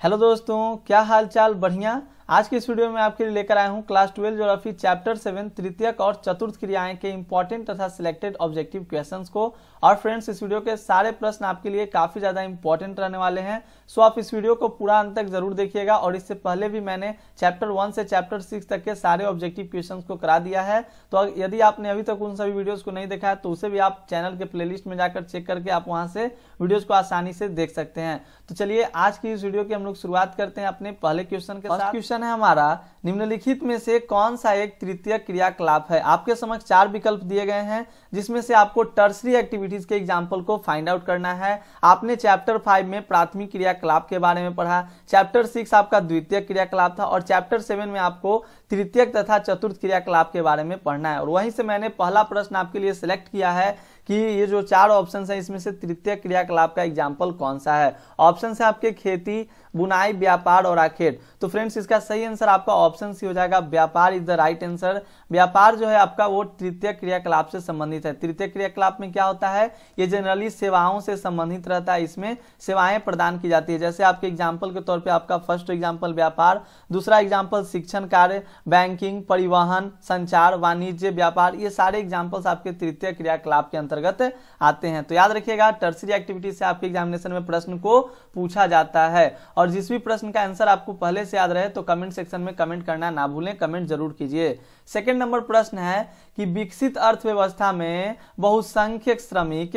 Hello दोस्तों, क्या हाल चाल? बढ़िया। आज की इस वीडियो में आपके लिए लेकर आया हूं क्लास 12 ज्योग्राफी चैप्टर 7 तृतीयक और चतुर्थ क्रियाएं के इंपॉर्टेंट तथा सिलेक्टेड ऑब्जेक्टिव क्वेश्चंस को। और फ्रेंड्स, इस वीडियो के सारे प्रश्न आपके लिए काफी ज्यादा इंपॉर्टेंट रहने वाले हैं, सो आप इस वीडियो को पूरा अंत तक जरूर देखिएगा। और इससे पहले भी मैंने चैप्टर 1 से चैप्टर 6 तक के सारे ऑब्जेक्टिव क्वेश्चन को करा दिया है, तो यदि आपने अभी तक उन सभी वीडियोज को नहीं देखा है तो उसे भी आप चैनल के प्लेलिस्ट में जाकर चेक करके आप वहां से वीडियोज को आसानी से देख सकते हैं। तो चलिए आज की इस वीडियो की हम लोग शुरुआत करते हैं अपने पहले क्वेश्चन के साथ। क्वेश्चन है हमारा, निम्नलिखित में से कौन सा एक तृतीय क्रियाकलाप है? आपके समक्ष 4 विकल्प दिए गए हैं, जिसमें से आपको टर्सरी एक्टिविटीज के एग्जाम्पल को फाइंड आउट करना है। आपने चैप्टर 5 में प्राथमिक क्रियाकलाप के बारे में पढ़ा, चैप्टर 6 आपका द्वितीय क्रियाकलाप था और चैप्टर 7 में आपको तृतीयक तथा चतुर्थ क्रियाकलाप के बारे में पढ़ना है। और वहीं से मैंने पहला प्रश्न आपके लिए सिलेक्ट किया है कि ये जो 4 ऑप्शन है इसमें से तृतीय क्रियाकलाप का एग्जाम्पल कौन सा है। ऑप्शन है आपके खेती, बुनाई, व्यापार और आखेट। तो फ्रेंड्स, इसका सही आंसर आपका ऑप्शन सी हो जाएगा, व्यापार इज द राइट आंसर। व्यापार जो है आपका वो तृतीय क्रियाकलाप से संबंधित है। तृतीय क्रियाकलाप में क्या होता है, ये जनरली सेवाओं से संबंधित रहता है, इसमें सेवाएं प्रदान की जाती है। जैसे आपके एग्जाम्पल के तौर पे आपका फर्स्ट एग्जाम्पल व्यापार, दूसरा एग्जाम्पल शिक्षण कार्य, बैंकिंग, परिवहन, संचार, वाणिज्य, व्यापार, ये सारे एग्जाम्पल्स आपके तृतीय क्रियाकलाप के अंतर्गत आते हैं। तो याद रखिएगा, टर्सरी एक्टिविटी से आपके एग्जामिनेशन में प्रश्न को पूछा जाता है। और जिस भी प्रश्न का आंसर आपको पहले से याद रहे तो कमेंट सेक्शन में कमेंट करना ना भूलें, कमेंट जरूर कीजिए। सेकंड नंबर प्रश्न है कि विकसित अर्थव्यवस्था में बहुसंख्यक श्रमिक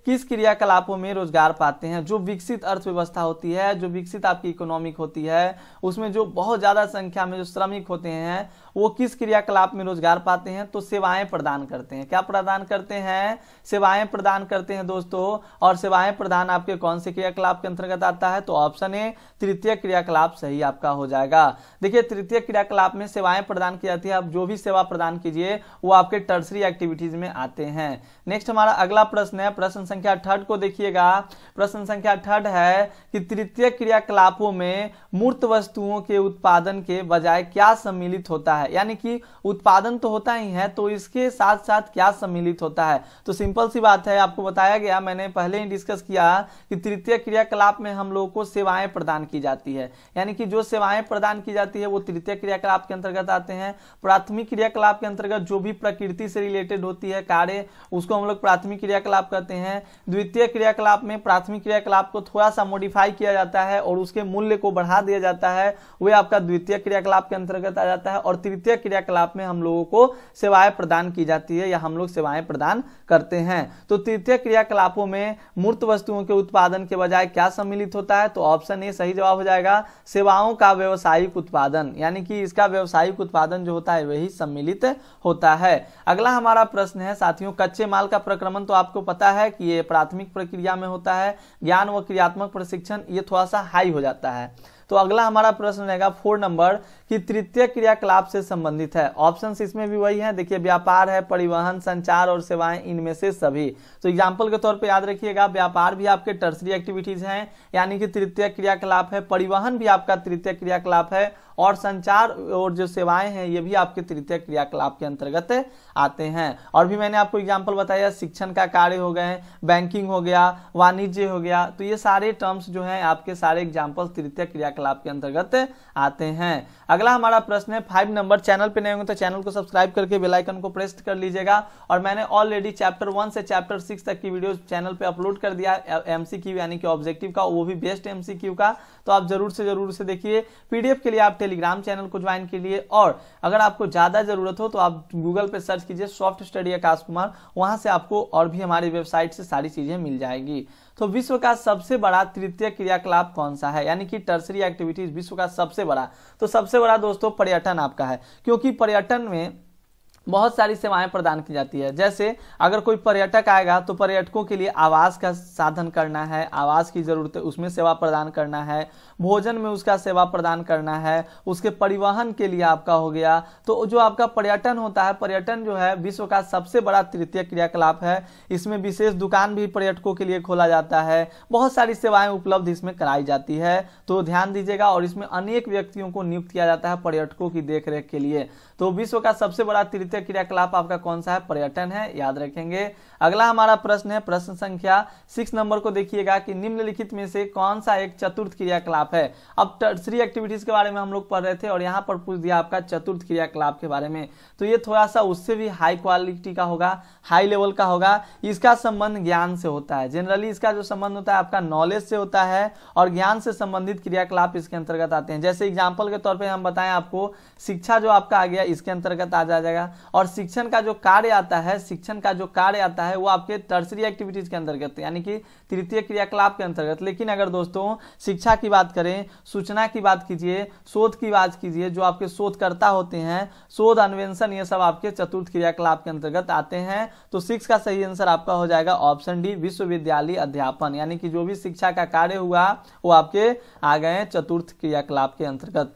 किस क्रियाकलापों में रोजगार पाते हैं? जो विकसित अर्थव्यवस्था होती है, जो विकसित आपकी इकोनॉमिक होती है, उसमें जो बहुत ज्यादा संख्या में जो श्रमिक होते हैं वो किस क्रियाकलाप में रोजगार पाते हैं? तो सेवाएं प्रदान करते हैं। क्या प्रदान करते हैं? सेवाएं प्रदान करते हैं दोस्तों। और सेवाएं प्रदान आपके कौन से क्रियाकलाप के अंतर्गत आता है? तो ऑप्शन ए तृतीय क्रियाकलाप सही आपका हो जाएगा। देखिए, तृतीय क्रियाकलाप में सेवाएं प्रदान की जाती है, आप जो भी सेवा प्रदान कीजिए वो आपके टर्सरी एक्टिविटीज में आते हैं। नेक्स्ट हमारा अगला प्रश्न है, प्रश्न संख्या 3 को देखिएगा। प्रश्न संख्या 3 है कि तृतीय क्रियाकलापों में मूर्त वस्तुओं के उत्पादन के बजाय क्या सम्मिलित होता है? यानी कि उत्पादन तो होता ही है, तो इसके साथ साथ क्या सम्मिलित होता है? तो सिंपल सी बात है, आपको बताया गया, मैंने पहले ही डिस्कस किया कि तृतीय क्रियाकलाप में हम लोगों को सेवाएं प्रदान की जाती है। यानी कि जो सेवाएं प्रदान की जाती है वो तृतीय क्रियाकलाप के अंतर्गत आते हैं। प्राथमिक क्रियाकलाप के अंतर्गत जो भी प्रकृति से रिलेटेड होती है कार्य, उसको हम लोग प्राथमिक क्रियाकलाप कहते हैं। द्वितीय क्रियाकलाप में प्राथमिक क्रियाकलाप को थोड़ा सा मॉडिफाई किया जाता है और उसके मूल्य को बढ़ा दिया जाता है, वह आपका द्वितीय क्रियाकलाप के अंतर्गत आ जाता है। और तृतीय क्रियाकलाप में हम लोगों को सेवाएं प्रदान की जाती है या हम लोग सेवाएं प्रदान करते हैं। तो तृतीय क्रियाकलापों में मूर्त वस्तुओं के उत्पादन के बजाय क्या सम्मिलित होता है? तो ऑप्शन ए सही जवाब हो जाएगा, सेवाओं का व्यावसायिक उत्पादन। यानी कि इसका व्यावसायिक उत्पादन जो होता है वही सम्मिलित होता है। अगला हमारा प्रश्न है साथियों, कच्चे माल का प्रक्रमण तो आपको पता है कि ये प्राथमिक प्रक्रिया में होता है। ज्ञान व क्रियात्मक प्रशिक्षण ये थोड़ा सा हाई हो जाता है। तो अगला हमारा प्रश्न रहेगा 4 नंबर कि तृतीय क्रियाकलाप से संबंधित है। ऑप्शन इसमें भी वही है, देखिए व्यापार है, परिवहन, संचार और सेवाएं, इनमें से सभी। तो एग्जाम्पल के तौर पे याद रखिएगा, व्यापार भी आपके टर्सरी एक्टिविटीज हैं यानी कि तृतीय क्रियाकलाप है, परिवहन भी आपका तृतीय क्रियाकलाप है और संचार और जो सेवाएं हैं ये भी आपके तृतीय क्रियाकलाप के अंतर्गत आते हैं। और भी मैंने आपको एग्जाम्पल बताया, शिक्षण का कार्य हो गए, बैंकिंग हो गया, वाणिज्य हो गया, तो ये सारे टर्म्स जो हैं आपके सारे एग्जाम्पल्स तृतीय क्रियाकलाप के अंतर्गत आते हैं। अगला हमारा प्रश्न है 5 नंबर, चैनल पे नए होंगे तो चैनल को सब्सक्राइब करके बेल आइकन को प्रेस कर लीजिएगा। और मैंने ऑलरेडी चैप्टर 1 से चैप्टर 6 तक की वीडियो चैनल पे अपलोड कर दिया एमसीक्यू यानी कि ऑब्जेक्टिव का, वो भी बेस्ट एमसीक्यू का, तो आप जरूर से देखिए। पीडीएफ के लिए आप टेलीग्राम चैनल को ज्वाइन कीजिए और अगर आपको ज्यादा जरूरत हो तो आप गूगल पे सर्च कीजिए सॉफ्ट स्टडी आकाश कुमार, वहां से आपको और भी हमारी वेबसाइट से सारी चीजें मिल जाएगी। तो विश्व का सबसे बड़ा तृतीय क्रियाकलाप कौन सा है? यानी कि टर्सरी एक्टिविटीज विश्व का सबसे बड़ा, तो सबसे बड़ा दोस्तों पर्यटन आपका है, क्योंकि पर्यटन में बहुत सारी सेवाएं प्रदान की जाती है। जैसे अगर कोई पर्यटक आएगा तो पर्यटकों के लिए आवास का साधन करना है, आवास की जरूरत है, उसमें सेवा प्रदान करना है, भोजन में उसका सेवा प्रदान करना है, उसके परिवहन के लिए आपका हो गया। तो जो आपका पर्यटन होता है, पर्यटन जो है विश्व का सबसे बड़ा तृतीय क्रियाकलाप है। इसमें विशेष दुकान भी पर्यटकों के लिए खोला जाता है, बहुत सारी सेवाएं उपलब्ध इसमें कराई जाती है, तो ध्यान दीजिएगा। और इसमें अनेक व्यक्तियों को नियुक्त किया जाता है पर्यटकों की देखरेख के लिए। तो विश्व का सबसे बड़ा तृतीय तृतीय क्रियाकलाप आपका कौन सा है, पर्यटन है, याद रखेंगे। अगला हमारा प्रश्न है प्रश्न संख्या 6 नंबर को देखिएगा कि निम्नलिखित में से कौन सा एक चतुर्थ क्रियाकलाप है। अब टर्सरी एक्टिविटीज के बारे में हम लोग पढ़ रहे थे और यहाँ पर पूछ दिया आपका चतुर्थ क्रियाकलाप के बारे में, तो ये थोड़ा सा उससे भी हाई क्वालिटी का होगा, हाई लेवल का होगा। इसका संबंध ज्ञान से होता है, जनरली इसका जो संबंध होता है आपका नॉलेज से होता है और ज्ञान से संबंधित क्रियाकलाप इसके अंतर्गत आते हैं। जैसे एग्जाम्पल के तौर पर हम बताएं आपको, शिक्षा जो आपका आ गया इसके अंतर्गत आ जाएगा, और शिक्षण का जो कार्य आता है, शिक्षण का जो कार्य आता है वो आपके टर्सरी एक्टिविटीज के अंतर्गत यानी कि तृतीय क्रियाकलाप के अंतर्गत। लेकिन अगर दोस्तों शिक्षा की बात करें, सूचना की बात कीजिए, शोध की बात कीजिए, जो आपके शोधकर्ता होते हैं, शोध अन्वेषण, ये सब आपके चतुर्थ क्रियाकलाप के अंतर्गत आते हैं। तो 6 का सही आंसर आपका हो जाएगा ऑप्शन डी, विश्वविद्यालय अध्यापन, यानी कि जो भी शिक्षा का कार्य हुआ वो आपके आ गए चतुर्थ क्रियाकलाप के अंतर्गत।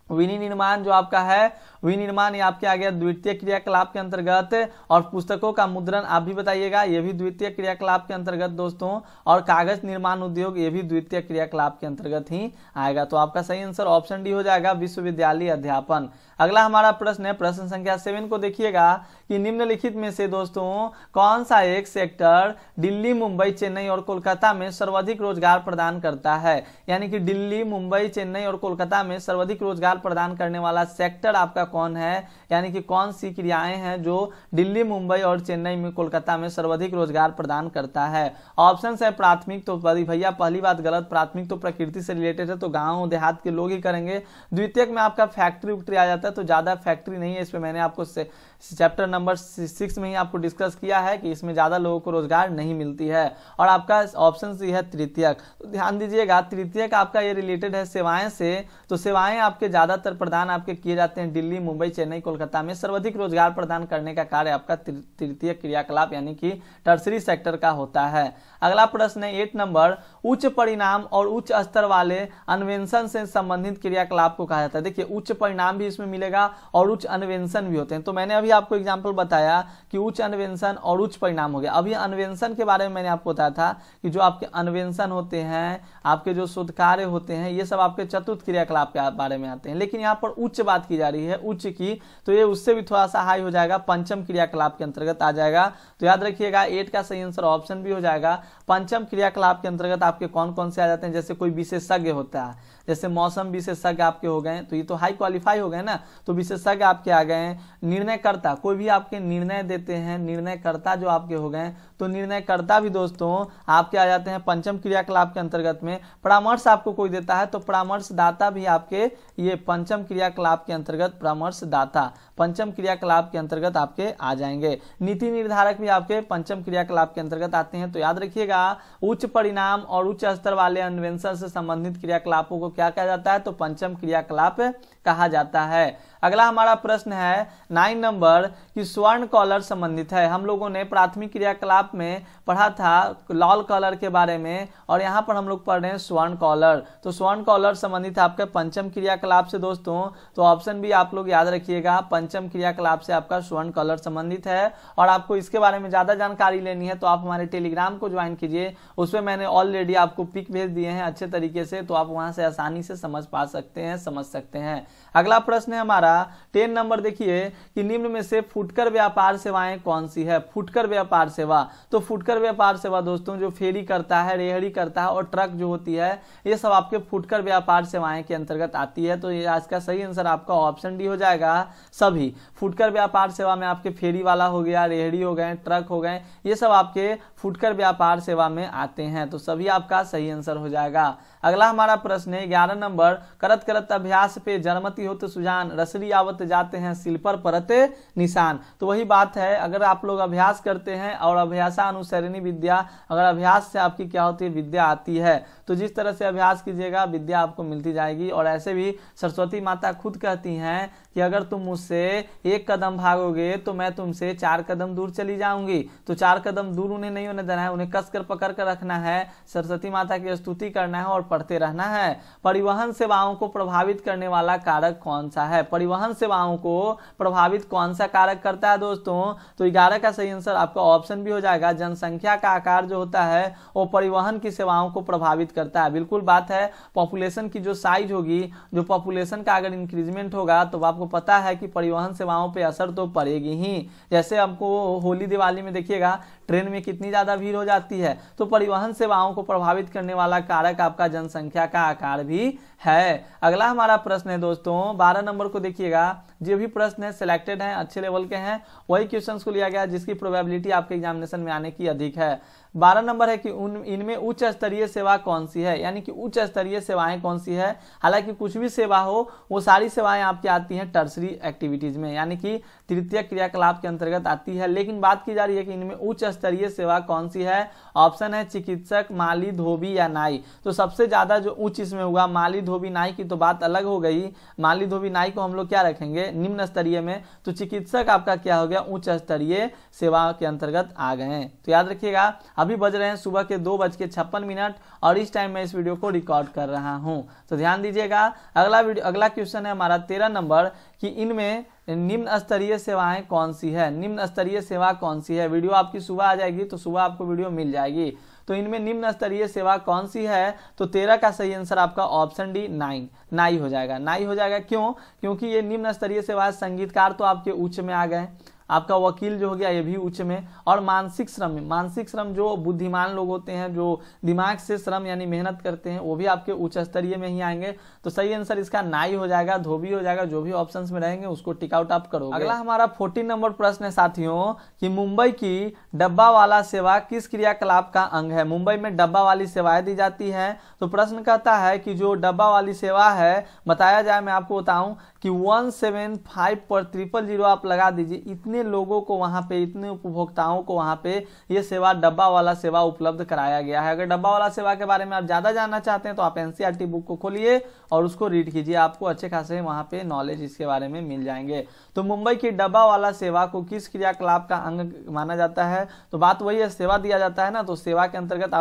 विनिर्माण जो आपका है, विनिर्माण ये आपके आ गया द्वितीय क्रियाकलाप के अंतर्गत, और पुस्तकों का मुद्रण आप भी बताइएगा ये भी द्वितीय क्रियाकलाप के अंतर्गत दोस्तों, और कागज निर्माण उद्योग ये भी द्वितीय क्रियाकलाप के अंतर्गत ही आएगा। तो आपका सही आंसर ऑप्शन डी हो जाएगा, विश्वविद्यालय अध्यापन। अगला हमारा प्रश्न है प्रश्न संख्या 7 को देखिएगा कि निम्नलिखित में से दोस्तों कौन सा एक सेक्टर दिल्ली, मुंबई, चेन्नई और कोलकाता में सर्वाधिक रोजगार प्रदान करता है। यानी कि दिल्ली, मुंबई, चेन्नई और कोलकाता में सर्वाधिक रोजगार प्रदान करने वाला सेक्टर आपका कौन है, यानी कि कौन सी क्रियाएं हैं जो दिल्ली, मुंबई और चेन्नई में, कोलकाता में सर्वाधिक रोजगार प्रदान करता है। ऑप्शन है प्राथमिक, तो भैया पहली बात गलत, प्राथमिक तो प्रकृति से रिलेटेड है तो गांव देहात के लोग ही करेंगे। द्वितीयक में आपका फैक्ट्री उक्ट्री आ जाता है, तो ज्यादा फैक्ट्री नहीं है इसमें, मैंने आपको चैप्टर नंबर 6 में ही आपको डिस्कस किया है कि इसमें ज्यादा लोगों को रोजगार नहीं मिलती है। और आपका ऑप्शन सी है तृतीयक। तो ध्यान दीजिएगा तृतीयक आपका ये रिलेटेड है सेवाएं से, तो सेवाएं आपके ज्यादातर प्रदान आपके किए जाते हैं दिल्ली, मुंबई, चेन्नई, कोलकाता में। सर्वाधिक रोजगार प्रदान करने का कार्य आपका तृतीय क्रियाकलाप यानी कि टर्सरी सेक्टर का होता है। अगला प्रश्न है 8 नंबर, उच्च परिणाम और उच्च स्तर वाले अन्वेषण से संबंधित क्रियाकलाप को कहा जाता है। देखिए उच्च परिणाम भी इसमें मिलेगा और उच्च अन्वेषण भी होते हैं। तो मैंने अभी आपको एग्जांपल बताया कि उच्च अन्वेषण और उच्च परिणाम हो गया। अभी अन्वेषण के बारे में मैंने आपको बताया था कि जो आपके अन्वेषण होते हैं, आपके जो शोध कार्य होते हैं, ये सब आपके चतुर्थ क्रियाकलाप के बारे में आते हैं। लेकिन यहाँ पर उच्च बात की जा रही है, उच्च की, तो ये उससे भी थोड़ा सा हाई हो जाएगा, पंचम क्रियाकलाप के अंतर्गत आ जाएगा। तो याद रखिएगा 8 का सही आंसर ऑप्शन भी हो जाएगा। पंचम क्रियाकलाप के अंतर्गत आपके कौन कौन से आ जाते हैं, जैसे कोई विशेषज्ञ होता है, जैसे मौसम विशेषज्ञ आपके हो गए, तो ये तो हाई क्वालिफाई हो गए ना, तो विशेषज्ञ आपके आ गए। निर्णयकर्ता, कोई भी आपके निर्णय देते हैं, निर्णयकर्ता जो आपके हो गए, तो निर्णयकर्ता भी दोस्तों आपके आ जाते हैं पंचम क्रियाकलाप के अंतर्गत में। परामर्श आपको कोई देता है तो परामर्शदाता भी आपके ये पंचम क्रियाकलाप के अंतर्गत, परामर्शदाता पंचम क्रियाकलाप के अंतर्गत आपके आ जाएंगे। नीति निर्धारक भी आपके पंचम क्रियाकलाप के अंतर्गत आते हैं। तो याद रखिएगा उच्च परिणाम और उच्च स्तर वाले अन्वेषण से संबंधित क्रियाकलापों को क्या कहा जाता है, तो पंचम क्रियाकलाप कहा जाता है। अगला हमारा प्रश्न है 9 नंबर कि स्वर्ण कॉलर संबंधित है। हम लोगों ने प्राथमिक क्रियाकलाप में पढ़ा था लाल कॉलर के बारे में, और यहाँ पर हम लोग पढ़ रहे हैं स्वर्ण कॉलर। तो स्वर्ण कॉलर संबंधित आपके पंचम क्रियाकलाप से दोस्तों, तो ऑप्शन भी आप लोग याद रखिएगा, पंचम क्रियाकलाप से आपका स्वर्ण कॉलर संबंधित है। और आपको इसके बारे में ज्यादा जानकारी लेनी है तो आप हमारे टेलीग्राम को ज्वाइन कीजिए, उसमें मैंने ऑलरेडी आपको पिक भेज दिए हैं अच्छे तरीके से, तो आप वहां से आसानी से समझ पा सकते हैं, समझ सकते हैं। अगला प्रश्न है हमारा 10 नंबर, देखिए कि निम्न में से फुटकर व्यापार सेवाएं कौन सी है। फुटकर व्यापार सेवा, तो फुटकर व्यापार सेवा दोस्तों जो फेरी करता है, रेहड़ी करता है और ट्रक जो होती है, ये सब आपके फुटकर व्यापार सेवाएं के अंतर्गत आती है। तो ये आज का सही आंसर आपका ऑप्शन डी हो जाएगा। सभी फुटकर व्यापार सेवा में आपके फेरी वाला हो गया, रेहड़ी हो गए, ट्रक हो गए, ये सब आपके फुटकर व्यापार सेवा में आते हैं। तो सभी आपका सही आंसर हो जाएगा। अगला हमारा प्रश्न है 11 नंबर, करत करत अभ्यास पे जन्मति होत सुजान, रसरी आवत जाते हैं सिल पर परते निशान। तो वही बात है, अगर आप लोग अभ्यास करते हैं और अभ्यासानुसरणी विद्या, अगर अभ्यास से आपकी क्या होती है, विद्या आती है, तो जिस तरह से अभ्यास कीजिएगा विद्या आपको मिलती जाएगी। और ऐसे भी सरस्वती माता खुद कहती हैं कि अगर तुम मुझसे 1 कदम भागोगे तो मैं तुमसे 4 कदम दूर चली जाऊंगी। तो 4 कदम दूर उन्हें नहीं होने देना है, उन्हें कसकर पकड़ कर रखना है, सरस्वती माता की स्तुति करना है और पढ़ते रहना है। परिवहन सेवाओं को प्रभावित करने वाला कारक कौन सा है। परिवहन सेवाओं को प्रभावित कौन सा कारक करता है दोस्तों, तो 11 का सही आंसर आपका ऑप्शन भी हो जाएगा। जनसंख्या का आकार जो होता है वो परिवहन की सेवाओं को प्रभावित करता है। बिल्कुल बात है, पॉपुलेशन की जो साइज होगी, जो पॉपुलेशन का अगर इंक्रीजमेंट होगा तो आपको पता है कि परिवहन सेवाओं पे असर तो पड़ेगी ही। जैसे आपको होली दिवाली में देखिएगा ट्रेन में कितनी ज्यादा भीड़ हो जाती है, तो परिवहन सेवाओं को प्रभावित करने वाला कारक आपका जनसंख्या का आकार भी है। अगला हमारा प्रश्न है दोस्तों 12 नंबर को देखिएगा, जो भी प्रश्न है सिलेक्टेड हैं, अच्छे लेवल के हैं, वही क्वेश्चंस को लिया गया जिसकी प्रोबेबिलिटी आपके एग्जामिनेशन में आने की अधिक है। 12 नंबर है कि इनमें उच्च स्तरीय सेवा कौन सी है, यानी कि उच्च स्तरीय सेवाएं कौन सी है। हालांकि कुछ भी सेवा हो वो सारी सेवाएं आपकी आती हैं टर्सरी एक्टिविटीज में, यानी कि तृतीय क्रियाकलाप के अंतर्गत आती है। लेकिन बात की जा रही है कि इनमें उच्च स्तरीय सेवा कौन सी है। ऑप्शन है चिकित्सक, माली, धोबी या नाई। तो सबसे ज्यादा जो उच्च इसमें होगा माली, धोबी, नाई की तो बात अलग हो गई। माली, धोबी, नाई को हम लोग क्या रखेंगे निम्न स्तरीय में, तो चिकित्सक आपका क्या हो गया उच्च स्तरीय सेवा के अंतर्गत आ गए हैं। तो याद रखिएगा अभी बज रहे हैं सुबह के 2:56 और इस टाइम मैं इस वीडियो को रिकॉर्ड कर रहा हूं, तो ध्यान दीजिएगा। अगला क्वेश्चन है हमारा 13 नंबर कि इनमें निम्न स्तरीय सेवाएं कौन सी है। निम्न स्तरीय सेवा कौन सी है, वीडियो आपकी सुबह आ जाएगी तो सुबह आपको वीडियो मिल जाएगी। तो इनमें निम्न स्तरीय सेवा कौन सी है, तो 13 का सही आंसर आपका ऑप्शन डी नाई हो जाएगा। नाई हो जाएगा क्यों, क्योंकि ये निम्न स्तरीय सेवा, संगीतकार तो आपके उच्च में आ गए, आपका वकील जो हो गया ये भी उच्च में, और मानसिक श्रम जो बुद्धिमान लोग होते हैं, जो दिमाग से श्रम यानी मेहनत करते हैं, वो भी आपके उच्च स्तरीय में ही आएंगे। तो सही आंसर इसका नाई हो जाएगा, धोबी हो जाएगा, जो भी ऑप्शंस में रहेंगे उसको टिक आउट आप करोगे। अगला हमारा 14 नंबर प्रश्न है साथियों कि मुंबई की डब्बा वाला सेवा किस क्रियाकलाप का अंग है। मुंबई में डब्बा वाली सेवाएं दी जाती है। तो प्रश्न कहता है कि जो डब्बा वाली सेवा है बताया जाए, मैं आपको बताऊं कि 175 पर 000 आप लगा दीजिए, इतने लोगों को वहां पे, इतने उपभोक्ताओं को वहां पे ये सेवा डब्बा वाला सेवा उपलब्ध कराया गया है। अगर डब्बा वाला सेवा के बारे में आप ज्यादा जानना चाहते हैं तो आप एनसीईआरटी बुक को खोलिए और उसको रीड कीजिए, आपको अच्छे खासे वहां पे नॉलेज इसके बारे में मिल जाएंगे। तो मुंबई की डब्बा वाला सेवा को किस क्रियाकलाप का अंग माना जाता है, तो बात वही है, सेवा दिया जाता है ना, तो सेवा के अंतर्गत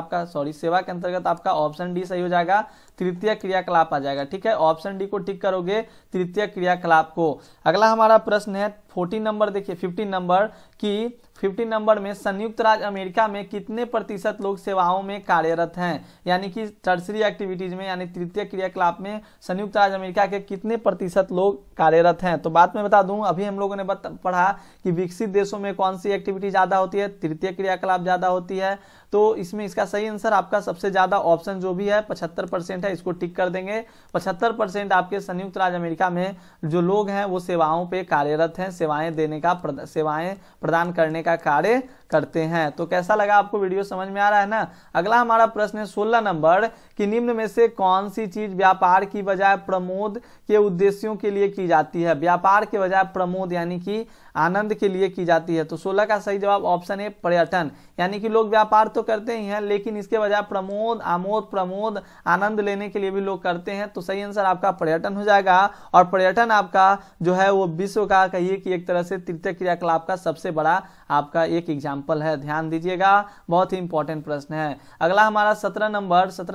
आपका ऑप्शन डी सही हो जाएगा, तृतीय क्रियाकलाप आ जाएगा। ठीक है, ऑप्शन डी को टिक करोगे तृतीय क्रियाकलाप को। अगला हमारा प्रश्न है 14 नंबर, देखिए 15 नंबर कि 15 नंबर में संयुक्त राज्य अमेरिका में कितने प्रतिशत लोग सेवाओं में कार्यरत हैं, यानी कि टर्सरी एक्टिविटीज में यानी तृतीय क्रियाकलाप में संयुक्त राज्य अमेरिका के कितने प्रतिशत लोग कार्यरत हैं। तो बात मैं बता दूं, अभी हम लोगों ने पढ़ा कि विकसित देशों में कौन सी एक्टिविटी ज्यादा होती है, तृतीय क्रियाकलाप ज्यादा होती है। तो इसमें इसका सही आंसर आपका सबसे ज्यादा ऑप्शन जो भी है 75% है, इसको टिक कर देंगे। 75% आपके संयुक्त राज्य अमेरिका में जो लोग हैं वो सेवाओं पे कार्यरत हैं, सेवाएं प्रदान करने का कार्य करते हैं। तो कैसा लगा आपको, वीडियो समझ में आ रहा है ना। अगला हमारा प्रश्न है 16 नंबर कि निम्न में से कौन सी चीज व्यापार की बजाय प्रमोद के उद्देश्यों के लिए की जाती है। व्यापार के बजाय प्रमोद यानी कि आनंद के लिए की जाती है। तो 16 का सही जवाब ऑप्शन है पर्यटन, यानी कि लोग व्यापार तो करते ही हैं लेकिन इसके बजाय प्रमोद आनंद लेने के लिए भी लोग करते हैं। तो सही आंसर आपका पर्यटन हो जाएगा। और पर्यटन आपका जो है वो विश्व का कहिए कि एक तरह से तृतीय क्रियाकलाप का सबसे बड़ा आपका एक एग्जाम्पल है, ध्यान दीजिएगा, बहुत ही इंपॉर्टेंट प्रश्न है। अगला हमारा 17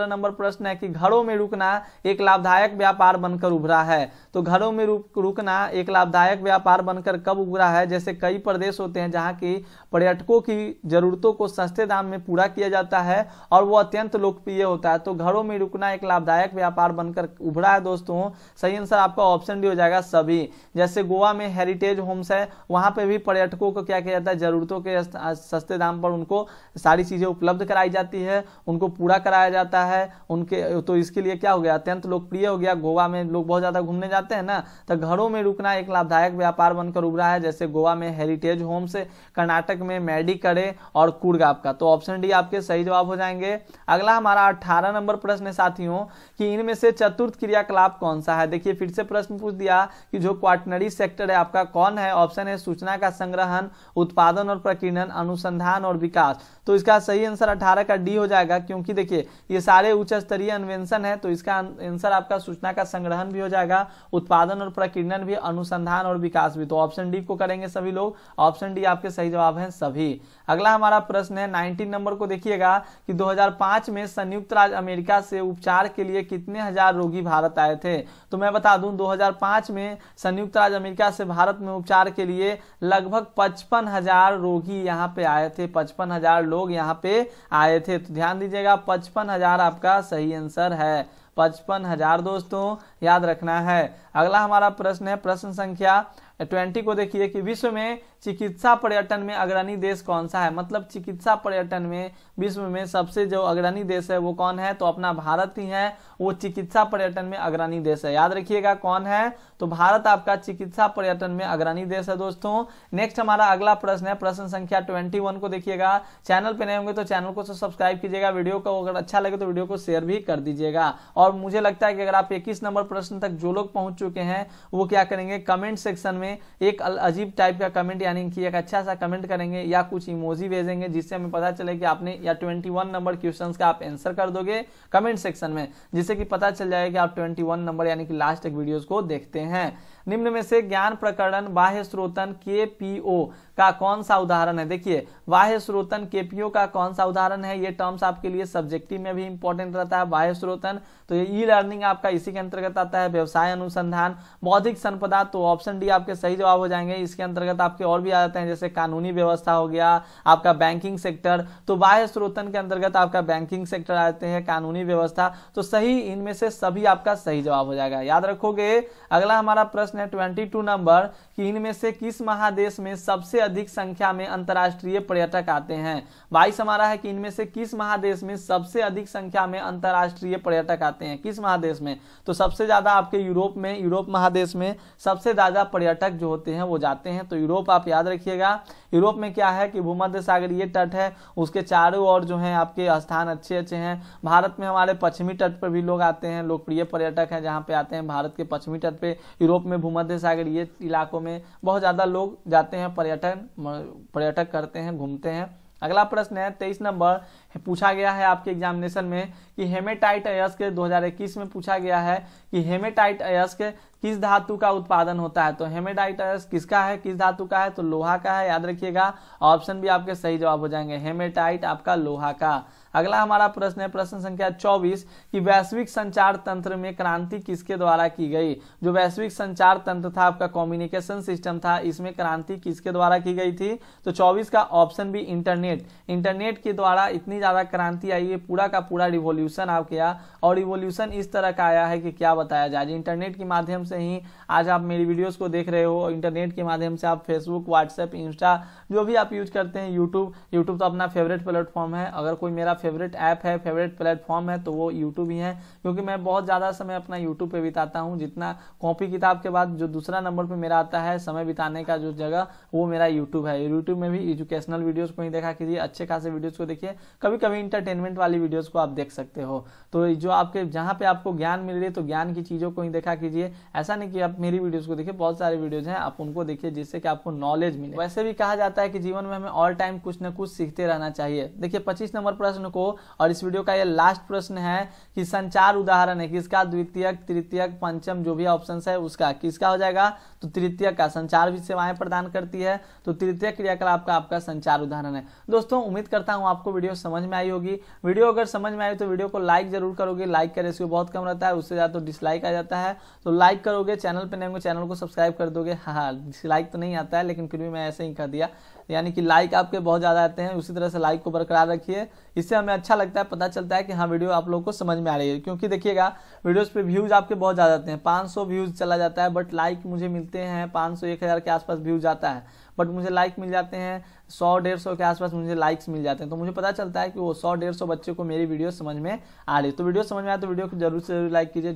नंबर प्रश्न है कि घरों में रुकना एक लाभदायक व्यापार बनकर उभरा है। तो घरों में रुकना एक लाभदायक व्यापार बनकर कब उभरा है, जैसे कई प्रदेश होते हैं जहां की पर्यटकों की जरूरतों को सस्ते दाम में पूरा किया जाता है और वो अत्यंत लोकप्रिय होता है। तो घरों में रुकना एक लाभदायक व्यापार बनकर उभरा है दोस्तों। सही आंसर आपका ऑप्शन डी हो जाएगा सभी। जैसे गोवा में हेरिटेज होम्स है, वहां पे भी पर्यटकों को क्या किया जाता है, जरूरतों के सस्ते दाम पर उनको सारी चीजें उपलब्ध कराई जाती है, उनको पूरा कराया जाता है उनके। तो इसके लिए क्या हो गया, अत्यंत लोकप्रिय हो गया। गोवा में लोग बहुत ज्यादा घूमने जाते हैं ना, तो घरों में रुकना एक लाभदायक व्यापार बनकर उभरा है। जैसे गोवा में हेरिटेज होम्स, कर्नाटक में मेडिकरे और कुर्ग आपका। तो ऑप्शन डी आपके सही जवाब हो जाएंगे। अगला हमारा 18 नंबर प्रश्न है साथियों कि इनमें से चतुर्थ क्रियाकलाप कौन सा है। देखिए फिर से प्रश्न पूछ दिया कि जो क्वाटरनरी सेक्टर है आपका कौन है। ऑप्शन है सूचना का संग्रहण, उत्पादन और प्रकीर्णन, अनुसंधान और विकास। तो इसका सही आंसर 18 का डी हो जाएगा, क्योंकि देखिए ये सारे उच्च स्तरीय अन्वेषण है। तो इसका आंसर आपका सूचना का संग्रहण भी हो जाएगा, उत्पादन और प्रकीर्णन भी, अनुसंधान और विकास भी। तो ऑप्शन डी को करेंगे सभी लोग, ऑप्शन डी आपके सही जवाब हैं सभी। अगला हमारा प्रश्न है 19 नंबर को देखिएगा कि 2005 में संयुक्त राज्य अमेरिका से उपचार के लिए कितने हजार रोगी भारत आए थे। तो मैं बता दूं 2005 में संयुक्त राज्य अमेरिका से भारत में उपचार के लिए लगभग 55,000 रोगी यहाँ पे आए थे, 55,000 लोग यहाँ पे आए थे। तो ध्यान दीजिएगा 55,000 आपका सही आंसर है, 55,000 दोस्तों, याद रखना है। अगला हमारा प्रश्न है प्रश्न संख्या 20 को देखिए कि विश्व में चिकित्सा पर्यटन में अग्रणी देश कौन सा है। मतलब चिकित्सा पर्यटन में विश्व में सबसे जो अग्रणी देश है वो कौन है, तो अपना भारत ही है, वो चिकित्सा पर्यटन में अग्रणी देश है। याद रखिएगा कौन है, तो भारत आपका चिकित्सा पर्यटन में अग्रणी देश है दोस्तों। नेक्स्ट हमारा अगला प्रश्न है प्रश्न संख्या 21 को देखिएगा। चैनल पे नए होंगे तो चैनल को सब्सक्राइब कीजिएगा, वीडियो को अगर अच्छा लगे तो वीडियो को शेयर भी कर दीजिएगा। और मुझे लगता है कि अगर आप 21 नंबर प्रश्न तक जो लोग पहुंच चुके हैं वो क्या करेंगे, कमेंट सेक्शन में एक अजीब टाइप का कमेंट यानी कि एक अच्छा सा कमेंट करेंगे या कुछ इमोजी भेजेंगे, जिससे हमें पता चले कि आपने या 21 नंबर क्वेश्चंस का आप आंसर कर दोगे कमेंट सेक्शन में, जिससे कि पता चल जाएगा कि आप 21 नंबर यानी कि लास्ट तक वीडियोस को देखते हैं। निम्न में से ज्ञान प्रकरण बाह्य स्रोतन KPO का कौन सा उदाहरण है। देखिए बाह्य स्रोतन KPO का कौन सा उदाहरण है, ये टर्म्स आपके लिए सब्जेक्टिव में भी इंपॉर्टेंट रहता है। बाह्य स्रोतन तो ये ई लर्निंग आपका इसी के अंतर्गत आता है। व्यवसाय अनुसंधान, बौद्धिक संपदा, तो ऑप्शन डी आपके सही जवाब हो जाएंगे। इसके अंतर्गत आपके और भी आ जाते हैं जैसे कानूनी व्यवस्था हो गया, आपका बैंकिंग सेक्टर, तो बाह्य स्रोतन के अंतर्गत आपका बैंकिंग सेक्टर आते हैं, कानूनी व्यवस्था, तो सही इनमें से सभी आपका सही जवाब हो जाएगा, याद रखोगे। अगला हमारा प्रश्न है 22 नंबर कि इनमें से किस महादेश में सबसे अधिक संख्या में अंतर्राष्ट्रीय पर्यटक आते हैं। 22 हमारा है कि इनमें से किस महादेश में सबसे अधिक संख्या में अंतर्राष्ट्रीय पर्यटक आते हैं, किस महादेश में, तो सबसे ज्यादा आपके यूरोप में, यूरोप महादेश में सबसे ज्यादा पर्यटक जो होते हैं वो जाते हैं, तो यूरोप आप याद रखिएगा। यूरोप में क्या है कि भूमध्य सागरीय तट है, उसके चारों ओर जो है आपके स्थान अच्छे अच्छे हैं। भारत में हमारे पश्चिमी तट पर भी लोग आते हैं, लोकप्रिय पर्यटक है जहाँ पे आते हैं भारत के पश्चिमी तट पे। यूरोप में भूमध्य सागरीय इलाकों में बहुत ज्यादा लोग जाते हैं, पर्यटक करते हैं, घूमते हैं। अगला प्रश्न है 23 नंबर, पूछा गया है आपके एग्जामिनेशन में कि हेमेटाइट अयस्क 2021 में पूछा गया है कि हेमेटाइट अयस्क किस धातु का उत्पादन होता है। तो हेमेटाइट अयस्क किसका है, किस धातु का है, तो लोहा का है, याद रखिएगा। ऑप्शन भी आपके सही जवाब हो जाएंगे, हेमेटाइट आपका लोहा का। अगला हमारा प्रश्न है प्रश्न संख्या 24 कि वैश्विक संचार तंत्र में क्रांति किसके द्वारा की गई। जो वैश्विक संचार तंत्र था आपका कम्युनिकेशन सिस्टम था, इसमें क्रांति किसके द्वारा की गई थी, तो 24 का ऑप्शन भी इंटरनेट। इंटरनेट के द्वारा इतनी ज्यादा क्रांति आई है, पूरा का पूरा रिवॉल्यूशन आप किया, और रिवॉल्यूशन इस तरह का आया है कि क्या बताया जाए। इंटरनेट के माध्यम से ही आज आप मेरी वीडियोस को देख रहे हो, इंटरनेट के माध्यम से आप फेसबुक, व्हाट्सएप, इंस्टा जो भी आप यूज करते हैं, यूट्यूब तो अपना फेवरेट प्लेटफॉर्म है। अगर कोई मेरा फेवरेट ऐप है, फेवरेट प्लेटफॉर्म है तो वो यूट्यूब ही है, क्योंकि मैं बहुत ज़्यादा समय अपना यूट्यूब पे बिताता हूँ। जितना कॉपी किताब के बाद जो दूसरा नंबर पे मेरा आता है समय बिताने का जो जगह, वो मेरा यूट्यूब है। यूट्यूब में भी एजुकेशनल वीडियोस को ही देखा कीजिए, अच्छे खासे वीडियोस को देखिए, कभी कभी इंटरटेनमेंट वाली वीडियोस को आप देख सकते हो। तो जो आपके जहाँ पे आपको ज्ञान मिल रही है तो ज्ञान की चीज़ों को ही देखा कीजिए। ऐसा नहीं कि आप मेरी वीडियोस को देखिए, बहुत सारे वीडियोज हैं आप उनको देखिए जिससे कि आपको नॉलेज मिले। वैसे भी कहा जाता है कि जीवन में हमें ऑल टाइम कुछ न कुछ सीखते रहना चाहिए। देखिए 25 नंबर प्रश्न को, और इस वीडियो का ये लास्ट प्रश्न है कि संचार उदाहरण है किसका, द्वितीयक, तृतीयक, पंचम जो भी ऑप्शन है उसका किसका हो जाएगा, तो तृतीयक का। संचार भी सेवाएं प्रदान करती है तो तृतीयक क्रियाकलाप का आपका संचार उदाहरण है। दोस्तों उम्मीद करता हूं आपको वीडियो समझ में आई होगी। वीडियो अगर समझ में आई तो वीडियो को लाइक जरूर करोगे, लाइक का रेशियो बहुत कम रहता है, उससे ज्यादा तो डिसलाइक आ जाता है। तो लाइक करोगे, चैनल पे नए होंगे चैनल को सब्सक्राइब कर दोगे। हाँ डिसलाइक तो नहीं आता है, लेकिन फिर भी मैं ऐसे ही कर दिया, यानी कि लाइक आपके बहुत ज्यादा आते हैं। उसी तरह से लाइक को बरकरार रखिए, इससे हमें अच्छा लगता है, पता चलता है कि हाँ वीडियो आप लोगों को समझ में आ रही है। क्योंकि देखिएगा वीडियोस पे व्यूज आपके बहुत ज्यादा आते हैं, 500 व्यूज चला जाता है, बट लाइक मुझे मिलते हैं 500-1000 के आसपास व्यूज आता है, बट मुझे लाइक मिल जाते हैं 100-150 के आसपास मुझे लाइक्स मिल जाते हैं। तो मुझे पता चलता है कि वो 100-150 बच्चे को मेरी वीडियो समझ में आ रही है। तो वीडियो समझ में आए तो वीडियो को जरूर से जरूर लाइक कीजिए।